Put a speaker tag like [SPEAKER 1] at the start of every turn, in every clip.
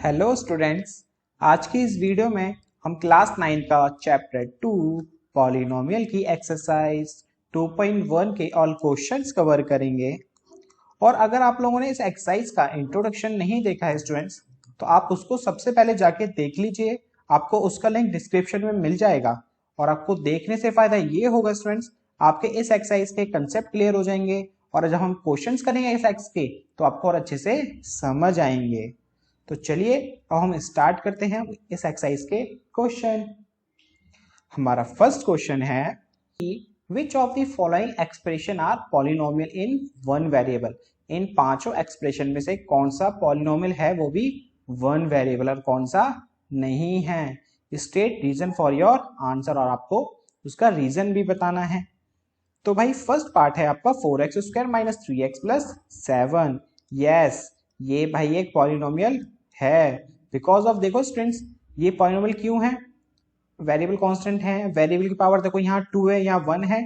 [SPEAKER 1] Hello students. आज की इस वीडियो में हम क्लास 9 का चैप्टर 2 पॉलिनोमियल की एक्सरसाइज 2.1 के ऑल क्वेश्चंस कवर करेंगे। और अगर आप लोगों ने इस एक्सरसाइज का इंट्रोडक्शन नहीं देखा है स्टूडेंट्स, तो आप उसको सबसे पहले जाके देख लीजिए। आपको उसका लिंक डिस्क्रिप्शन में मिल जाएगा। और आपको देखने से फायदा ये होगा स्टूडेंट्स, आपके इस एक्सरसाइज के कंसेप्ट क्लियर हो जाएंगे। और जब हम क्वेश्चंस करेंगे इस एक्स के, तो आपको और अच्छे से समझ आएंगे। तो चलिए अब हम स्टार्ट करते हैं इस एक्सरसाइज के क्वेश्चन। हमारा फर्स्ट क्वेश्चन है कि which of the following expression are polynomial in one variable. इन पांचों एक्सप्रेशन में से कौन सा पॉलिनोमियल है, वो भी वन वेरिएबल, और कौन सा नहीं है। State reason for your answer, और आपको उसका रीजन भी बताना है। तो भाई फर्स्ट पार्ट है आपका 4x square minus 3x plus 7। Yes, ये भाई एक पॉलिनोमियल है। बिकॉज ऑफ, देखो स्टूडेंट्स, ये पॉलिनोमियल क्यों है? वेरिएबल कांस्टेंट है, वेरिएबल की पावर देखो यहाँ 2 है, यहाँ 1 है।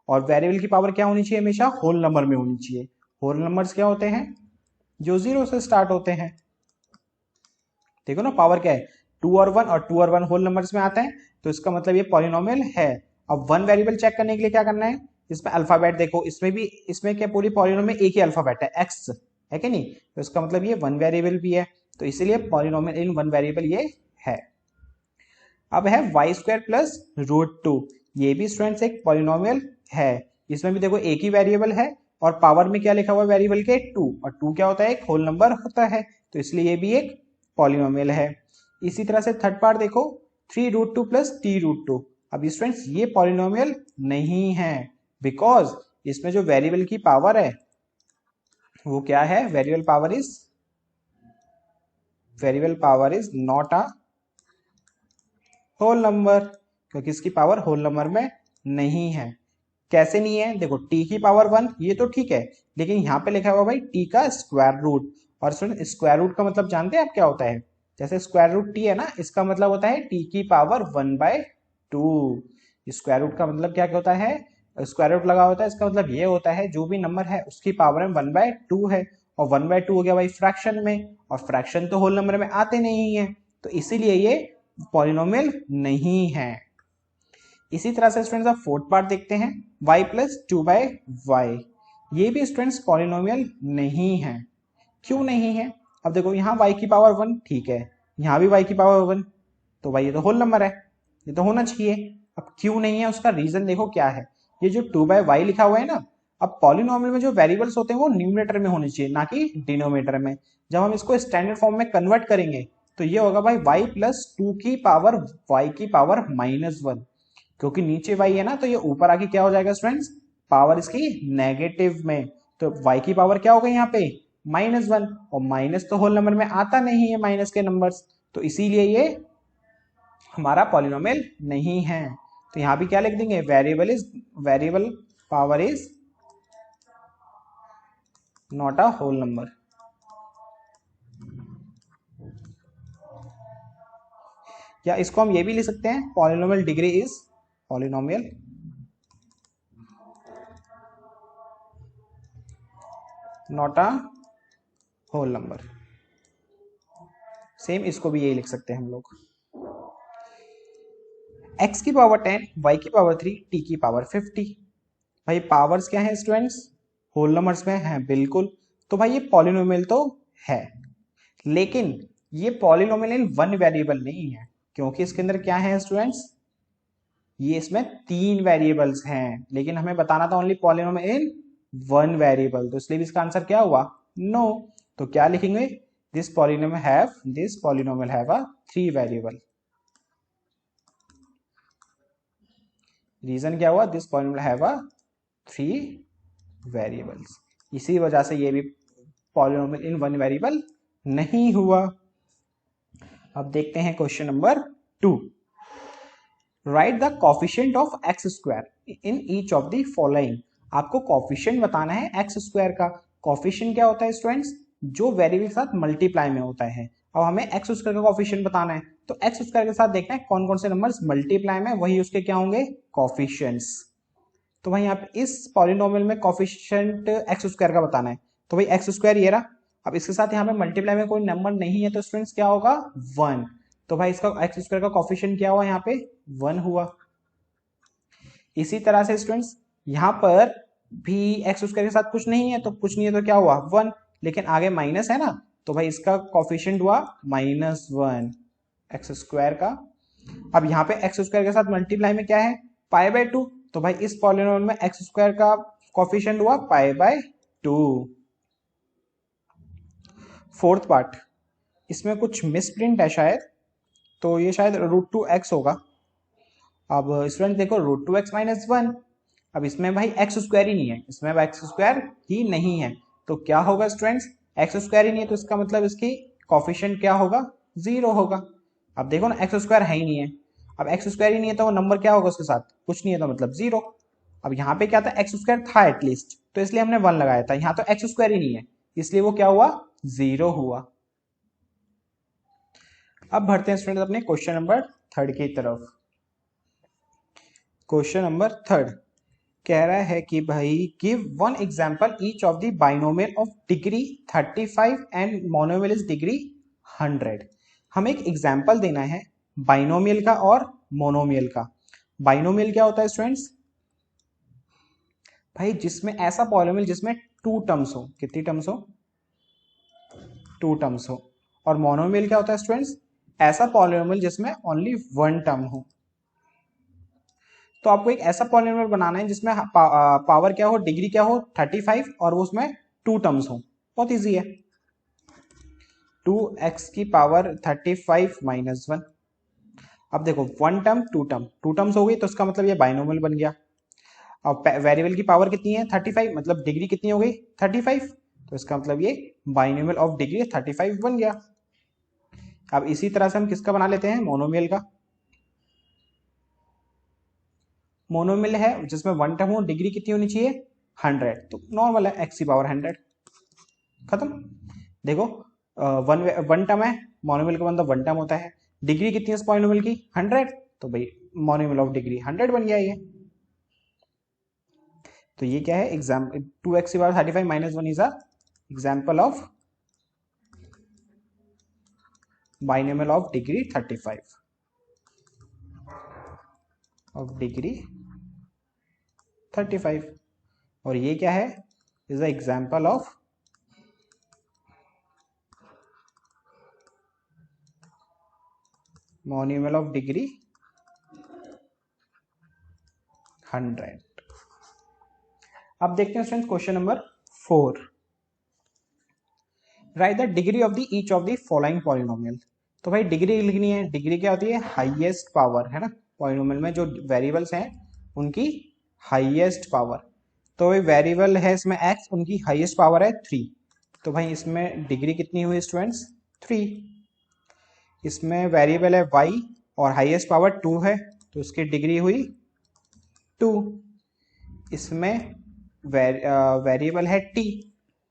[SPEAKER 1] और वेरिएबल की पावर क्या होनी चाहिए? हमेशा होल नंबर में होनी चाहिए। होल नंबर्स क्या होते हैं? जो 0 से स्टार्ट होते हैं। देखो ना, पावर क्या है? 2 और 1, और 2 और 1 होल नंबर्स में आते हैं, तो इसका मतलब ये पॉलिनोमियल है। अब वन वेरिएबल चेक करने के लिए क्या करना है? इसमें अल्फाबेट देखो, इसमें भी, इसमें क्या पूरी पॉलिनोमियल में एक ही अल्फाबेट है, एक्स है कि नहीं? तो इसका मतलब ये वन वेरिएबल भी है, तो इसीलिए पॉलिनोमियल इन वन वेरिएबल ये है। अब है वाई स्क्वायर प्लस रूट 2। ये भी स्टूडेंट्स एक पॉलिनोमियल है। इसमें भी देखो एक ही वेरिएबल है, और पावर में क्या लिखा हुआ है वेरिएबल के? 2, और 2 क्या होता है? एक होल नंबर होता है, तो इसलिए ये भी एक पॉलिनोमियल है। इसी तरह से थर्ड पार्ट देखो, 3 रूट 2 प्लस टी रूट 2। अब स्टूडेंट्स ये पॉलिनोमियल नहीं है, बिकॉज इसमें जो वेरिएबल की पावर है वो क्या है? Variable power is not a whole number, क्योंकि इसकी पावर होल नंबर में नहीं है। कैसे नहीं है? देखो, t की पावर 1 ये तो ठीक है, लेकिन यहाँ पे लिखा हुआ भाई t का स्क्वायर रूट। और सुन, स्क्वायर रूट का मतलब जानते हैं आप क्या होता है? जैसे स्क्वायर रूट t है ना, इसका मतलब होता है t की पावर 1/2। स्क्वायर रूट का मतलब क्या क्या होता है? स्क्वायर रूट लगा होता है, इसका मतलब ये होता है जो भी नंबर है उसकी पावर में 1/2 है। और 1/2 हो गया भाई फ्रैक्शन में, और फ्रैक्शन तो होल नंबर में आते नहीं है, तो इसीलिए ये पॉलिनोमियल नहीं है। इसी तरह से स्टूडेंट्स आप फोर्थ पार्ट देखते हैं, y प्लस 2/y। ये भी स्टूडेंट्स पॉलिनोमियल नहीं है। क्यों नहीं है? अब देखो, यहाँ y की पावर 1 ठीक है, यहाँ भी y की पावर 1, तो भाई ये तो होल नंबर है, ये तो होना चाहिए। अब क्यों नहीं है, उसका रीजन देखो क्या है। ये जो 2/y लिखा हुआ है ना, अब पॉलिनोमियल में जो वेरिएबल्स होते हैं वो न्यूमरेटर में होने चाहिए, ना कि डिनोमिनेटर में। जब हम इसको स्टैंडर्ड फॉर्म में कन्वर्ट करेंगे, तो ये होगा भाई y प्लस 2 की पावर y की पावर -1। क्योंकि नीचे y है ना, तो ये ऊपर आके क्या हो जाएगा स्टूडेंट्स? पावर इसकी नेगेटिव में। तो y की पावर क्या होगा यहाँ पे? -1, और माइनस तो होल नंबर में आता नहीं है, माइनस के नंबर्स, तो इसीलिए ये हमारा पॉलिनोमियल नहीं है। तो यहां भी क्या लिख देंगे? Variable power is not a whole number. या इसको हम ये भी लिख सकते हैं, polynomial degree is polynomial not a whole number. Same इसको भी यही लिख सकते हैं हम लोग। x की पावर 10, y की पावर 3, t की पावर 50। भाई पावर्स क्या है स्टूडेंट्स? होल नंबर्स में है, बिल्कुल। तो भाई ये पॉलिनोमियल तो है, लेकिन ये पॉलिनोमियल इन वन वेरिएबल नहीं है, क्योंकि इसके अंदर क्या है स्टूडेंट्स? ये इसमें 3 वेरिएबल्स हैं, लेकिन हमें बताना था only polynomial in one variable, तो इसलिए इसका आंसर क्या हुआ? नो। तो क्या लिखेंगे? This polynomial have a 3 variable. Reason क्या हुआ? This polynomial have a 3 variables. इसी वजह से ये भी पॉलिनोमियल इन वन वेरिएबल नहीं हुआ। अब देखते हैं question number 2। Right the coefficient of x square in each of the following. आपको कॉफिशिएंट बताना है एक्स स्क्वायर का। कॉफिशिएंट क्या होता है स्टूडेंट्स? जो वेरिएबल के साथ मल्टीप्लाई में होता है। अब हमें एक्स स्क्वायर का कॉफिशिएंट बताना है, तो एक्स स्क्वायर के साथ देखना है कौन कौन से नंबर्स मल्टीप्लाई में, वही उसके क्या होंगे? कॉफिशिएंट्स। तो भाई यहाँ पे इस पॉलिनोमियल में कॉफिशिएंट एक्स स्क्वायर का बताना है, तो भाई एक्स स्क्वायर ये रहा, अब इसके साथ यहाँ पे मल्टीप्लाई में कोई नंबर नहीं है तो स्टूडेंट्स क्या होगा 1। तो भाई इसका एक्स स्क्वायर का कोफिशिएंट क्या हुआ यहाँ पे 1 हुआ। इसी तरह से स्टूडेंट्स यहाँ पर भी एक्स स्क्वायर के साथ कुछ नहीं है तो क्या हुआ 1, लेकिन आगे माइनस है ना तो भाई इसका कोफिशिएंट हुआ -1 एक्स स्क्वायर का। अब यहाँ पे एक्स स्क्वायर के साथ मल्टीप्लाई में क्या है π/2, तो भाई इस पॉलिनोमियल में एक्स स्क्वायर का कोफिशिएंट हुआ π/2। फोर्थ पार्ट, इसमें कुछ मिसप्रिंट है शायद, तो ये शायद √2x होगा। अब स्टूडेंट देखो √2x - 1, अब इसमें भाई एक्स स्क्वायर ही नहीं है, इसमें अब एक्स स्क्वायर ही नहीं है तो क्या होगा स्टूडेंट्स, एक्स स्क्वायर ही नहीं है तो इसका मतलब इसकी कोफिशिएंट क्या होगा 0 होगा। अब देखो ना एक्स स्क्वायर है ही नहीं है, अब एक्स स्क्वायर ही नहीं है तो वो नंबर क्या होगा उसके साथ, कुछ नहीं है तो मतलब 0। अब यहाँ पे क्या था एक्स स्क्वायर था एटलीस्ट तो इसलिए हमने 1 लगाया था, यहाँ तो एक्स स्क्वायर ही नहीं है इसलिए वो क्या हुआ 0 हुआ। अब बढ़ते हैं स्टूडेंट अपने क्वेश्चन नंबर 3 की तरफ। क्वेश्चन नंबर 3 कह रहा है कि भाई give one example each of the binomial of degree 35 and monomial is degree 100। हमें एक एग्जांपल देना है बाइनोमियल का और मोनोमियल का। बाइनोमियल क्या होता है स्टूडेंट्स, भाई जिसमें ऐसा पॉलिनोमियल जिसमें 2 टर्म्स हो, कितनी टर्म्स हो 2 टर्म्स हो। और मोनोमियल क्या होता है स्टूडेंट्स, ऐसा पॉलिनोमियल जिसमें ओनली 1 टर्म हो। तो आपको एक ऐसा पॉलिनोमियल बनाना है जिसमें पावर क्या हो, डिग्री क्या हो 35 और वो उसमें 2 टर्म्स हो। बहुत इजी है, 2x की पावर 35 - 1। अब देखो 1 टर्म 2 टर्म 2 टर्म्स हो गई तो इसका मतलब ये बाइनोमियल बन गया। अब वेरिएबल की पावर कितनी है 35, मतलब डिग्री कितनी हो गई 35, तो इसका मतलब ये बाइनोमियल ऑफ डिग्री 35 बन गया। अब इसी तरह से हम किसका बना लेते हैं मोनोमियल का। मोनोमियल है जिसमें 1 टर्म हो, डिग्री कितनी होनी चाहिए 100, तो नॉर्मल है x की पावर 100, खत्म। देखो 1 टर्म है, मोनोमियल का मतलब 1 टर्म होता है, डिग्री कितनी है इस पॉलिनोमियल की 100, तो भाई मोनोमियल ऑफ डिग्री 100 बन गया ये। तो ये क्या है एग्जाम्पल, 2x की power 35 - 1 is a example of binomial of degree 35 of degree 35। और ये क्या है is a example of monomial of degree 100। अब देखते हैं students question number 4, right the degree of the each of the following polynomial. तो भाई डिग्री लिखनी है, डिग्री क्या होती है हाईएस्ट पावर, है ना, पॉलिनोमियल में जो वेरिएबल्स हैं उनकी हाईएस्ट पावर। तो भाई वेरिएबल है इसमें x, उनकी हाईएस्ट पावर है 3, तो भाई इसमें डिग्री कितनी हुई स्टूडेंट्स 3। इसमें वेरिएबल है y और हाईएस्ट पावर 2 है तो इसकी डिग्री हुई 2। इसमें वेरिएबल है t,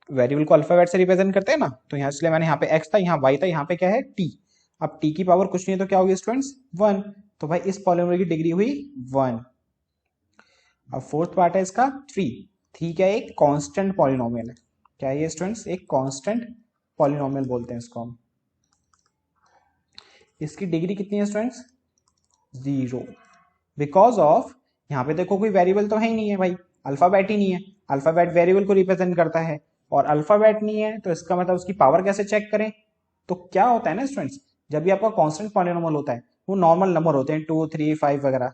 [SPEAKER 1] वेरिएबल को अल्फाबेट से रिप्रेजेंट करते हैं ना, तो यहाँ इसलिए मैंने यहाँ पे x था, यहाँ y था, यहाँ पे क्या है t। अब t की पावर कुछ नहीं है तो क्या होगी स्टूडेंट्स 1, तो भाई इस पॉलिनोमियल की डिग्री हुई 1। अब फोर्थ पार्ट है इसका 3 क्या है एक कांस्टेंट पॉलिनोमियल है। क्या है ये स्टूडेंट्स, एक कांस्टेंट पॉलिनोमियल बोलते हैं इसको हम। इसकी डिग्री कितनी है स्टूडेंट्स 0, बिकॉज ऑफ यहाँ पे देखो कोई वेरिएबल तो है ही नहीं है भाई, अल्फाबेट ही नहीं है, अल्फाबेट वेरिएबल को रिप्रेजेंट करता है और अल्फाबेट नहीं है तो इसका मतलब उसकी पावर कैसे चेक करें। तो क्या होता है ना स्टूडेंट्स, जब भी आपका कांस्टेंट पॉलिनोमियल होता है वो नॉर्मल नंबर होते हैं 2 3 5 वगैरह,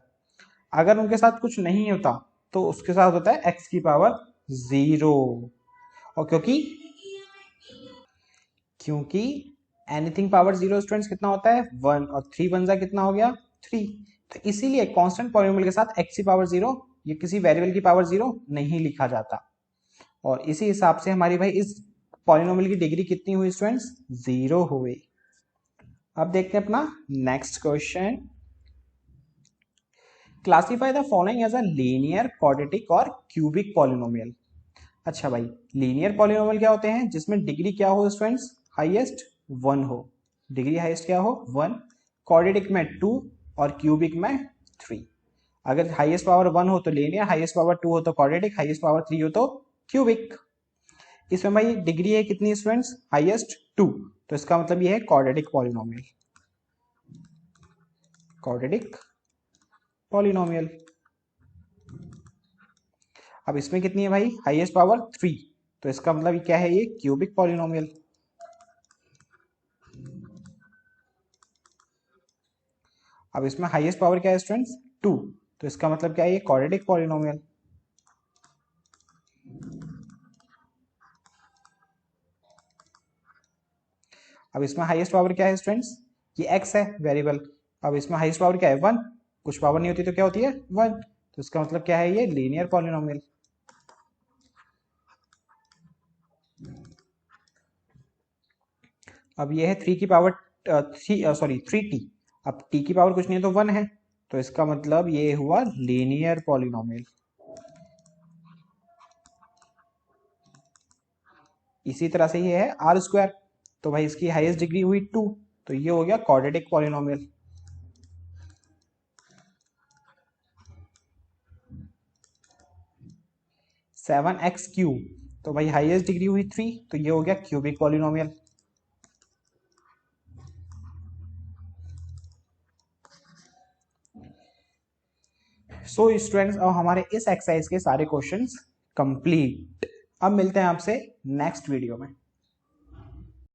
[SPEAKER 1] अगर उनके साथ कुछ नहीं होता तो उसके साथ होता है x की पावर 0। और क्योंकि एनीथिंग पावर 0 स्टूडेंट्स कितना होता है 1, और 3 1 कितना हो गया 3, तो इसीलिए कांस्टेंट पॉलिनोमियल के साथ x की पावर 0 ये किसी वेरिएबल की पावर 0 नहीं लिखा जाता। और इसी हिसाब से हमारी भाई इस पॉलिनोमियल की डिग्री कितनी हुई स्टूडेंट्स 0 हुई। अब देखते हैं अपना next question, classify the following as a linear quadratic और क्यूबिक पॉलिनोमियल। अच्छा भाई लीनियर पॉलिनोमियल क्या होते हैं जिसमें डिग्री क्या हो स्टूडेंट्स हाईएस्ट 1 हो, डिग्री हाईएस्ट क्या हो 1, क्वाड्रेटिक में 2 और क्यूबिक में 3। अगर हाईएस्ट पावर 1 हो तो लीनियर, हाईएस्ट पावर 2 हो तो क्वाड्रेटिक, हाईएस्ट पावर 3 हो तो क्यूबिक। इसमें भाई डिग्री है कितनी स्टूडेंट्स, हाईएस्ट 2, तो इसका मतलब ये है क्वाड्रेटिक पॉलिनोमियल, क्वाड्रेटिक पॉलिनोमियल। अब इसमें कितनी है भाई, हाईएस्ट पावर 3, तो इसका मतलब ये क्या है, ये क्यूबिक पॉलिनोमियल। अब इसमें हाईएस्ट पावर क्या है स्टूडेंट्स, 2, तो इसका मतलब क्या है, ये क्वाड्रेटिक पॉलिनोमियल। अब इसमें हाईएस्ट पावर क्या है स्टूडेंट्स, ये x है वेरिएबल। अब इसमें हाईएस्ट पावर क्या है, 1, कुछ पावर नहीं होती तो क्या होती है, 1, तो इसका मतलब क्या है, ये लीनियर पॉलिनोमियल। अब ये है 3 की पावर 3t, अब t की पावर कुछ नहीं है तो 1 है, तो इसका मतलब ये हुआ लीनियर पॉलिनोमियल। इसी तरह से ये है आर स्क्वायर, तो भाई इसकी हाईएस्ट डिग्री हुई 2, तो ये हो गया quadratic polynomial. Seven x cube, तो भाई हाईएस्ट डिग्री हुई 3, तो ये हो गया क्यूबिक पॉलिनोमियल। सो स्टूडेंट्स, अब हमारे इस एक्सरसाइज के सारे क्वेश्चंस कंप्लीट। अब मिलते हैं आपसे नेक्स्ट वीडियो में।